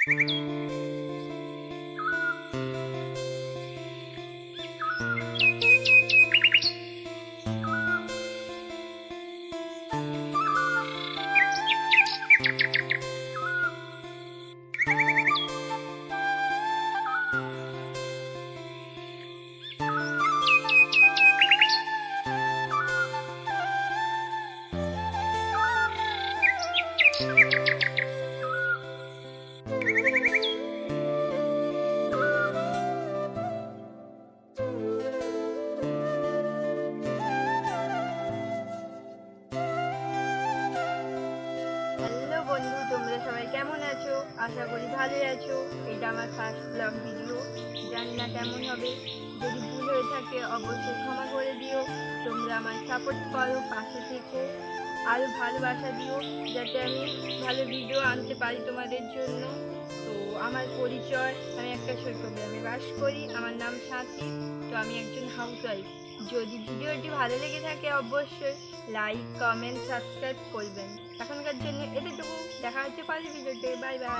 Hello বন্ধু, তোমরা সবাই কেমন আছো? আশা করি ভালোই আছো। এটা আমার ফার্স্ট ব্লগ ভিডিও, জানি না কেমন হবে। যদি ভুল হয়ে থাকে অবশ্যই ক্ষমা করে দিও। তোমরা আমার সাপোর্ট করো, পাশে থেকো, আরও ভালোবাসা দিও যাতে আমি ভালো ভিডিও আনতে পারি তোমাদের জন্য। তো আমার পরিচয়, আমি একটা ছোট্ট গ্রামে বাস করি, আমার নাম সাথী। তো আমি একজন হাউসওয়াইফ। যদি ভিডিওটি ভালো লেগে থাকে অবশ্যই লাইক, কমেন্ট, সাবস্ক্রাইব করবেন। এখনকার জন্য এতটুকু। দেখা হচ্ছে পরের ভিডিওতে। Bye bye.